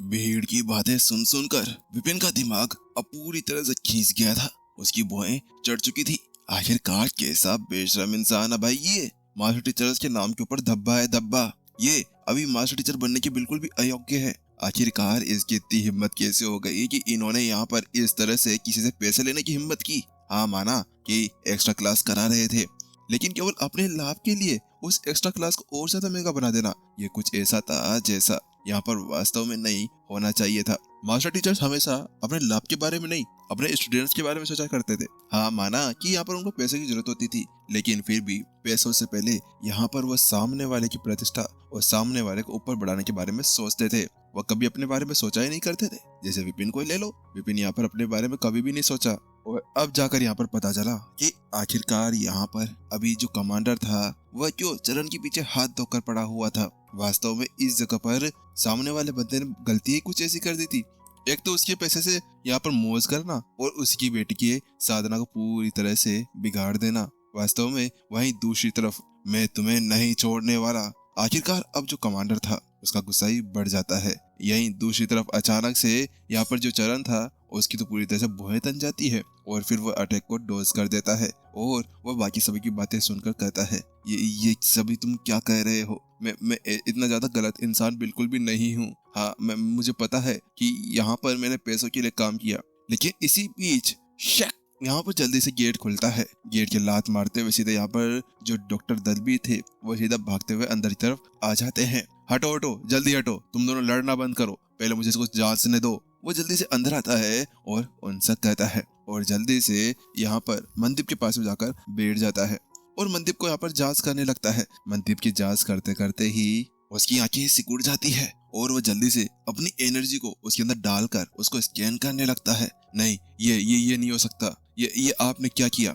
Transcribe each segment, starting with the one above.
भीड़ की बातें सुन सुनकर विपिन का दिमाग अब पूरी तरह से खींच गया था। उसकी भौहें चढ़ चुकी थी। आखिरकार कैसा बेशरम इंसान है भाई ये। मास्टर टीचर्स के नाम के ऊपर धब्बा है धब्बा। ये अभी मास्टर टीचर बनने के बिल्कुल भी अयोग्य है। आखिरकार इसकी इतनी हिम्मत कैसे हो गई कि इन्होंने यहाँ पर इस तरह से किसी से पैसे लेने की हिम्मत की। हाँ माना कि एक्स्ट्रा क्लास करा रहे थे, लेकिन केवल अपने लाभ के लिए उस एक्स्ट्रा क्लास को और ज्यादा महंगा बना देना, ये कुछ ऐसा था जैसा यहाँ पर वास्तव में नहीं होना चाहिए था। मास्टर टीचर्स हमेशा अपने लाभ के बारे में नहीं, अपने स्टूडेंट्स के बारे में सोचा करते थे। हाँ माना कि यहाँ पर उनको पैसे की जरूरत होती थी, लेकिन फिर भी पैसों से पहले यहाँ पर वो सामने वाले की प्रतिष्ठा और सामने वाले को ऊपर बढ़ाने के बारे में सोचते थे। वह कभी अपने बारे में सोचा ही नहीं करते थे। जैसे विपिन को ही ले लो, विपिन यहाँ पर अपने बारे में कभी भी नहीं सोचा। और अब जाकर यहाँ पर पता चला कि आखिरकार यहाँ पर अभी जो कमांडर था वह क्यों चरण के पीछे हाथ धोकर पड़ा हुआ था। वास्तव में इस जगह पर सामने वाले बंदे ने गलती ही कुछ ऐसी कर दी थी। एक तो उसके पैसे से यहाँ पर मौज करना और उसकी बेटी की साधना को पूरी तरह से बिगाड़ देना। वास्तव में वहीं दूसरी तरफ मैं तुम्हें नहीं छोड़ने वाला। आखिरकार अब जो कमांडर था उसका गुस्सा ही बढ़ जाता है। यहीं दूसरी तरफ अचानक से यहाँ पर जो चरण था उसकी तो पूरी तरह से भौहें तन जाती है और फिर वह अटैक को डोज कर देता है और वह बाकी सभी की बातें सुनकर कहता है ये सभी तुम क्या कह रहे हो। मैं इतना ज्यादा गलत इंसान बिल्कुल भी नहीं हूँ। हाँ मुझे पता है कि यहाँ पर मैंने पैसों के लिए काम किया, लेकिन इसी बीच शक यहाँ पर जल्दी से गेट खुलता है। गेट के लात मारते हुए सीधे यहाँ पर जो डॉक्टर दलबी थे वो सीधा भागते हुए अंदर की तरफ आ जाते हैं। हटो हटो जल्दी हटो, तुम दोनों लड़ना बंद करो, पहले मुझे इसको जांचने दो। वो जल्दी से अंदर आता है और उनसे कहता है और जल्दी से यहाँ पर मनदीप के पास में जाकर बैठ जाता है और मनदीप को यहाँ पर जांच करने लगता है। मनदीप की जांच करते करते ही उसकी आंखें सिकुड़ जाती है और वो जल्दी से अपनी एनर्जी को उसके अंदर डालकर उसको स्कैन करने लगता है। नहीं ये नहीं हो सकता, ये आपने क्या किया।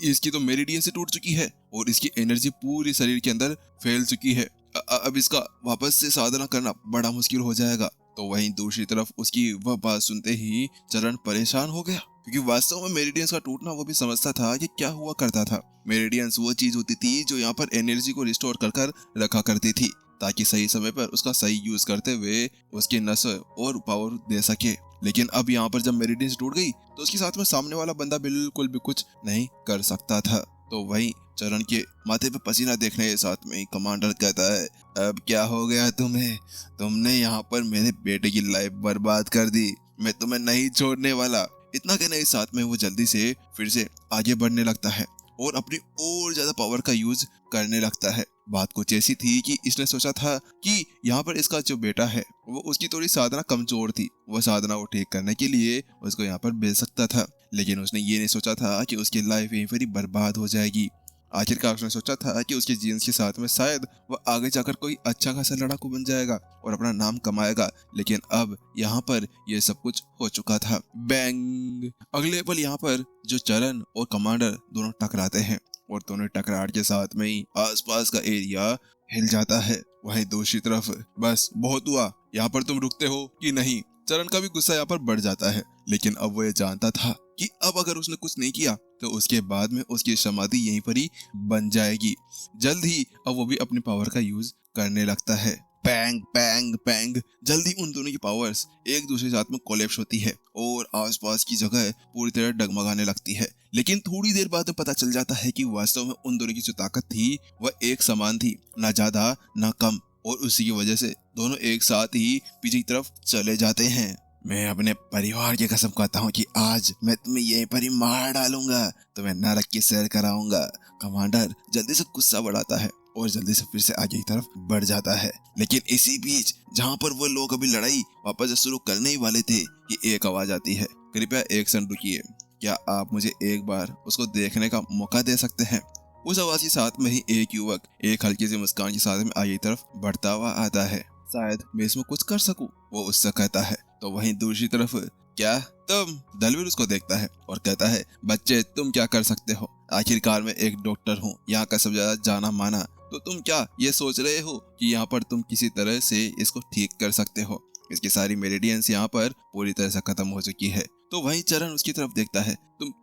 इसकी तो मेरिडियन से टूट चुकी है और इसकी एनर्जी पूरी शरीर के अंदर फैल चुकी है। अब इसका वापस से साधना करना बड़ा मुश्किल हो जाएगा। तो वहीं दूसरी तरफ उसकी वह बात सुनते ही चरण परेशान हो गया, क्योंकि वास्तव में मेरिडियंस का टूटना वो भी समझता था कि क्या हुआ करता था। मेरिडियंस वो चीज होती थी जो यहाँ पर एनर्जी को रिस्टोर कर रखा करती थी, ताकि सही समय पर उसका सही यूज करते हुए उसकी नस और पावर दे सके। लेकिन अब यहाँ पर जब मेरिडियंस टूट गई तो उसके साथ में सामने वाला बंदा बिल्कुल भी कुछ नहीं कर सकता था। तो वहीं चरण के माथे पे पसीना देखने के साथ में कमांडर कहता है, अब क्या हो गया तुम्हें, तुमने यहाँ पर मेरे बेटे की लाइफ बर्बाद कर दी, मैं तुम्हें नहीं छोड़ने वाला। इतना कहने के साथ में वो जल्दी से फिर से आगे बढ़ने लगता है और अपनी और ज्यादा पावर का यूज करने लगता है। बात कुछ ऐसी थी कि इसने सोचा था कि यहाँ पर इसका जो बेटा है वो उसकी थोड़ी साधना कमजोर थी, वह साधना वो ठीक करने के लिए उसको यहाँ पर भेज सकता था, लेकिन उसने ये नहीं सोचा था कि उसकी लाइफ यहीं पर ही बर्बाद हो जाएगी। आखिरकार उसने सोचा था कि उसके जीन्स के साथ में शायद वह आगे जाकर कोई अच्छा खासा लड़ाकू बन जाएगा और अपना नाम कमाएगा, लेकिन अब यहाँ पर यह सब कुछ हो चुका था। बैंग! अगले पल यहाँ पर जो चरण और कमांडर दोनों टकराते हैं और दोनों टकराहट के साथ में ही आसपास का एरिया हिल जाता है। वहीं दूसरी तरफ बस बहुत हुआ, यहाँ पर तुम रुकते हो कि नहीं। चरण का भी गुस्सा यहाँ पर बढ़ जाता है, लेकिन अब वो ये जानता था कि अब अगर उसने कुछ नहीं किया तो उसके बाद में उसकी समाधि यहीं पर ही बन जाएगी। जल्द ही अब वो भी अपनी पावर का यूज करने लगता है। Bang bang bang! जल्दी उन दोनों की पावर्स एक दूसरे के साथ में कोलैप्स होती है और आसपास की जगह पूरी तरह डगमगाने लगती है। लेकिन थोड़ी देर बाद में पता चल जाता है कि वास्तव में उन दोनों की जो ताकत थी वह एक समान थी, ना ज्यादा ना कम, और उसी की वजह से दोनों एक साथ ही पीछे की तरफ चले जाते हैं। मैं अपने परिवार की कसम खाता हूँ कि आज मैं तुम्हें यहीं पर ही मार डालूंगा, तुम्हें नरक की सैर कराऊंगा। कमांडर जल्दी से गुस्सा बढ़ाता है और जल्दी से फिर से आगे की तरफ बढ़ जाता है। लेकिन इसी बीच जहाँ पर वो लोग अभी लड़ाई वापस शुरू करने ही वाले थे कि एक आवाज आती है, कृपया एक क्षण रुकिए, क्या आप मुझे एक बार उसको देखने का मौका दे सकते हैं। उस आवाज के साथ में ही एक युवक एक हल्की सी मुस्कान के साथ में आगे की तरफ बढ़ता हुआ आता है। शायद मैं इसमें कुछ कर सकूं, वो उससे कहता है। तो वहीं दूसरी तरफ क्या तुम? दलवीर उसको देखता है और कहता है, बच्चे तुम क्या कर सकते हो, आखिरकार मैं एक डॉक्टर हूँ, यहाँ का सब ज्यादा जाना माना, तो तुम क्या ये सोच रहे हो कि यहाँ पर तुम किसी तरह से इसको ठीक कर सकते हो। इसकी सारी मेरिडियंस यहाँ पर पूरी तरह से खत्म हो चुकी है। तो वहीं चरण उसकी तरफ देखता है,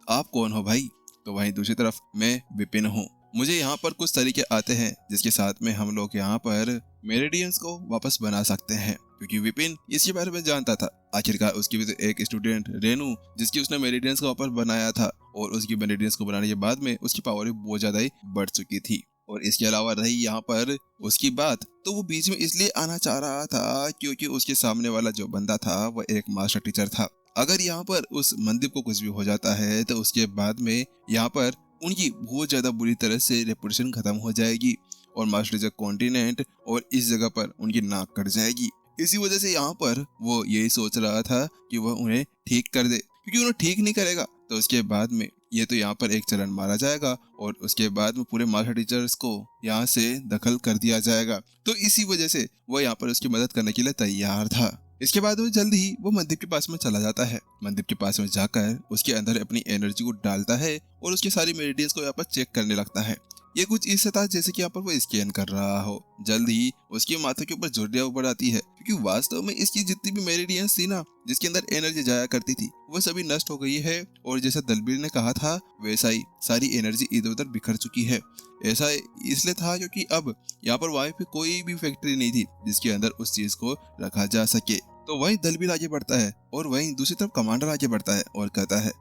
आप कौन हो भाई? तो वहीं दूसरी तरफ मैं विपिन हूँ, मुझे यहाँ पर कुछ तरीके आते हैं जिसके साथ में हम लोग यहाँ पर मेरिडियंस को वापस बना सकते हैं। क्योंकि विपिन इसके बारे में जानता था। आखिरकार उसकी भी तो एक स्टूडेंट रेनू, जिसकी उसने मेरिडियंस का ऊपर बनाया था, और उसकी मेरिडियंस को बनाने के बाद में उसकी पावर भी बहुत ज्यादा ही बढ़ चुकी थी। और इसके अलावा रही यहाँ पर उसकी बात, तो वो बीच में इसलिए आना चाह रहा था क्योंकि उसके सामने वाला जो बंदा था वह एक मास्टर टीचर था। अगर यहाँ पर उस मंदिर को कुछ भी हो जाता है तो उसके बाद में यहाँ पर उनकी बहुत ज्यादा बुरी तरह से रेपुटेशन खत्म हो जाएगी, और मास्टर टीचर कॉन्टिनेंट और इस जगह पर उनकी नाक कट जाएगी। इसी वजह से यहाँ पर वो यही सोच रहा था कि वह उन्हें ठीक कर दे, क्योंकि उन्हें ठीक नहीं करेगा तो उसके बाद में ये तो यहाँ पर एक चरण मारा जाएगा, और उसके बाद में पूरे मास्टर टीचर्स को यहाँ से दखल कर दिया जाएगा। तो इसी वजह से वो यहाँ पर उसकी मदद करने के लिए तैयार था। इसके बाद वो जल्द ही वो मंदिर के पास में चला जाता है। मंदिर के पास में जाकर उसके अंदर अपनी एनर्जी को डालता है और उसकी सारी मेरिडियंस को यहाँ पर चेक करने लगता है। ये कुछ इससे था जैसे कि यहाँ पर वो स्कैन कर रहा हो। जल्द ही उसके माथे के ऊपर झुर्रियां उभर आती है, क्योंकि वास्तव में इसकी जितनी भी मेरिडियंस थी ना, जिसके अंदर एनर्जी जाया करती थी, वो सभी नष्ट हो गई है। और जैसा दलबीर ने कहा था वैसा ही सारी एनर्जी इधर उधर बिखर चुकी है। ऐसा इसलिए था क्योंकि अब यहाँ पर वहीं पे कोई भी फैक्ट्री नहीं थी जिसके अंदर उस चीज को रखा जा सके। तो वहीं दलबीर आगे बढ़ता है और वहीं दूसरी तरफ कमांडर आगे बढ़ता है और कहता है,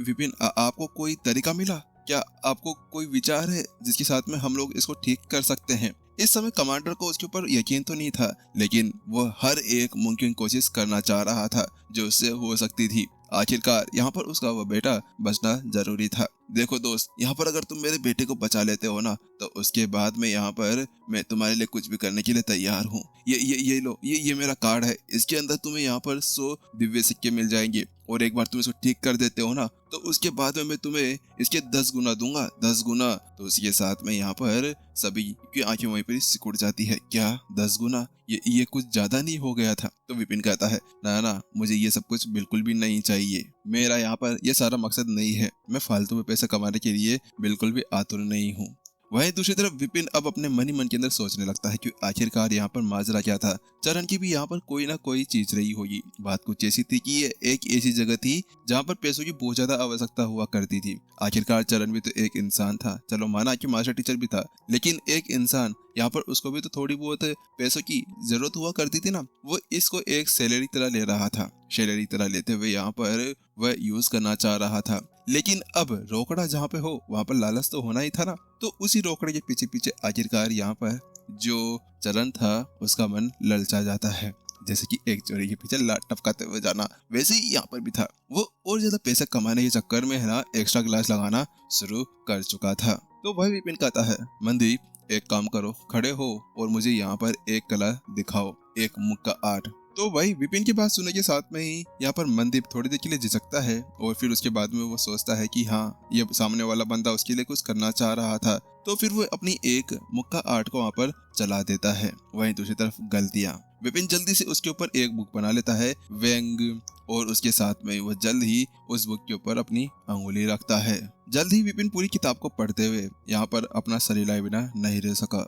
विपिन, आपको कोई तरीका मिला क्या? आपको कोई विचार है जिसके साथ में हम लोग इसको ठीक कर सकते हैं? इस समय कमांडर को उसके ऊपर यकीन तो नहीं था, लेकिन वह हर एक मुमकिन कोशिश करना चाह रहा था जो उससे हो सकती थी। आखिरकार यहाँ पर उसका वह बेटा बचना जरूरी था। देखो दोस्त, यहाँ पर अगर तुम मेरे बेटे को बचा लेते हो ना, तो उसके बाद में यहाँ पर मैं तुम्हारे लिए कुछ भी करने के लिए तैयार हूँ। ये लो, ये मेरा कार्ड है। इसके अंदर तुम्हें यहाँ पर 100 दिव्य सिक्के मिल जाएंगे, और एक बार तुम इसको ठीक कर देते हो ना, तो उसके बाद में मैं तुम्हें इसके 10 गुना दूंगा, 10 गुना। तो उसके साथ में यहाँ पर सभी की आंखें वहीं पर सिकुड़ जाती है। क्या 10 गुना? ये कुछ ज्यादा नहीं हो गया था? तो विपिन कहता है, ना, मुझे ये सब कुछ बिल्कुल भी नहीं चाहिए। मेरा यहाँ पर ये सारा मकसद नहीं है। मैं फालतू में पैसा कमाने के लिए बिल्कुल भी आतुर नहीं हूँ। वहीं दूसरी तरफ विपिन अब अपने मन ही मन के अंदर सोचने लगता है कि आखिरकार यहाँ पर माजरा क्या था। चरण की भी यहाँ पर कोई ना कोई चीज रही होगी। बात कुछ ऐसी थी कि ये एक ऐसी जगह थी जहाँ पर पैसों की बहुत ज्यादा आवश्यकता हुआ करती थी। आखिरकार चरण भी तो एक इंसान था, चलो माना कि मास्टर टीचर भी था, लेकिन एक इंसान यहाँ पर उसको भी तो थोड़ी बहुत पैसों की जरूरत हुआ करती थी ना। वो इसको एक सैलरी तरह ले रहा था। सैलरी तरह लेते हुए यहाँ पर वह यूज करना चाह रहा था। लेकिन अब रोकड़ा जहाँ पे हो वहाँ पर लालच तो होना ही था ना। तो उसी रोकड़े के पीछे पीछे आखिरकार यहाँ पर जो चरण था उसका मन ललचा जाता है। जैसे कि एक चोरी के पीछे लात टपकाते हुए जाना, वैसे ही यहाँ पर भी था। वो और ज्यादा पैसा कमाने के चक्कर में है ना एक्स्ट्रा क्लास लगाना शुरू कर चुका था। तो वह विपिन कहता है, मनदीप एक काम करो, खड़े हो और मुझे यहाँ पर एक कला दिखाओ, एक मुक्का आर्ट। तो वही विपिन की बात सुनने के साथ में ही यहाँ पर मनदीप थोड़ी देर के लिए झिझकता है, और फिर उसके बाद में वो सोचता है कि हाँ, ये सामने वाला बंदा उसके लिए कुछ करना चाह रहा था। तो फिर वो अपनी एक मुक्का आर्ट को वहाँ पर चला देता है। वहीं दूसरी तरफ गलतियाँ, विपिन जल्दी से उसके ऊपर एक बुक बना लेता है, व्यंग, और उसके साथ में वो जल्द ही उस बुक के ऊपर अपनी अंगुली रखता है। जल्द ही विपिन पूरी किताब को पढ़ते हुए यहाँ पर अपना शरीर लाए बिना नहीं रह सका।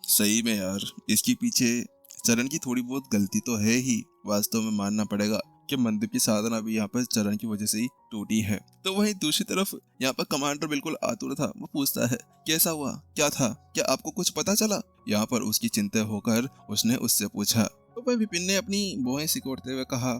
सही में यार, इसके पीछे चरण की थोड़ी बहुत गलती तो है ही। वास्तव में मानना पड़ेगा कि मंदिर की साधना भी यहाँ पर चरण की वजह से ही टूटी है। तो वहीं दूसरी तरफ यहाँ पर कमांडर बिल्कुल आतुर था। वो पूछता है, कैसा हुआ, क्या था, क्या आपको कुछ पता चला? यहाँ पर उसकी चिंता होकर उसने उससे पूछा। तो भाई विपिन ने अपनी भौहें सिकोड़ते हुए कहा,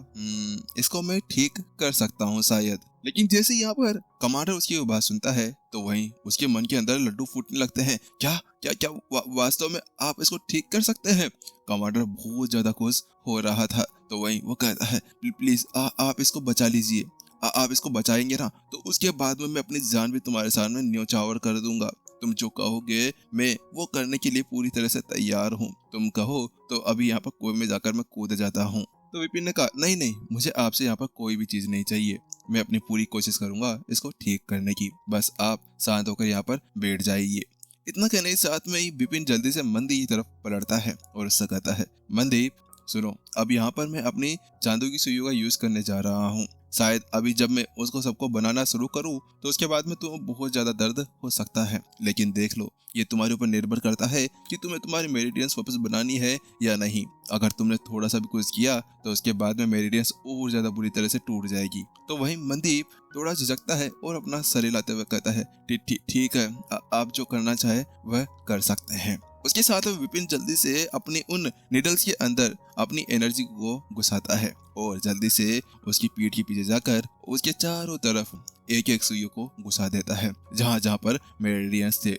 इसको मैं ठीक कर सकता हूँ शायद। लेकिन जैसे यहाँ पर कमांडर उसकी बात सुनता है तो वहीं उसके मन के अंदर लड्डू फूटने लगते हैं। क्या क्या क्या वास्तव में आप इसको ठीक कर सकते हैं? कमांडर बहुत ज्यादा खुश हो रहा था। तो वहीं वो कहता है, प्लीज आप इसको बचा लीजिए। आप इसको बचाएंगे ना, तो उसके बाद में मैं अपनी जान भी तुम्हारे सामने न्योछावर कर दूंगा। तुम जो कहोगे मैं वो करने के लिए पूरी तरह से तैयार हूँ। तुम कहो तो अभी यहाँ पर कुएं में जाकर मैं कूद जाता हूँ। तो विपिन ने कहा, नहीं, मुझे आपसे यहाँ पर कोई भी चीज नहीं चाहिए। मैं अपनी पूरी कोशिश करूंगा इसको ठीक करने की, बस आप शांत होकर यहाँ पर बैठ जाइए। इतना कहने के साथ में ही विपिन जल्दी से मंदीप की तरफ पलटता है और उससे कहता है, मंदीप सुनो, अब यहाँ पर मैं अपनी चांदू की सुइयों का यूज करने जा रहा हूँ। शायद अभी जब मैं उसको सबको बनाना शुरू करूँ तो उसके बाद में तुम्हें बहुत ज्यादा दर्द हो सकता है, लेकिन देख लो, ये तुम्हारे ऊपर निर्भर करता है कि तुम्हें तुम्हारी मेरिडियंस वापस बनानी है या नहीं। अगर तुमने थोड़ा सा भी कुछ किया तो उसके बाद में मेरिडियंस और ज्यादा बुरी तरह से टूट जाएगी। तो वहीं मनदीप थोड़ा झिझकता है और अपना सर हिलाते हुए कहता है, ठीक है, आप जो करना चाहे वह कर सकते हैं। उसके साथ में विपिन जल्दी से अपनी उन निडल्स के अंदर अपनी एनर्जी को घुसाता है और जल्दी से उसकी पीठ के पीछे जाकर उसके चारों तरफ एक एक सुइयों को घुसा देता है जहां जहां पर मेरिडियंस थे।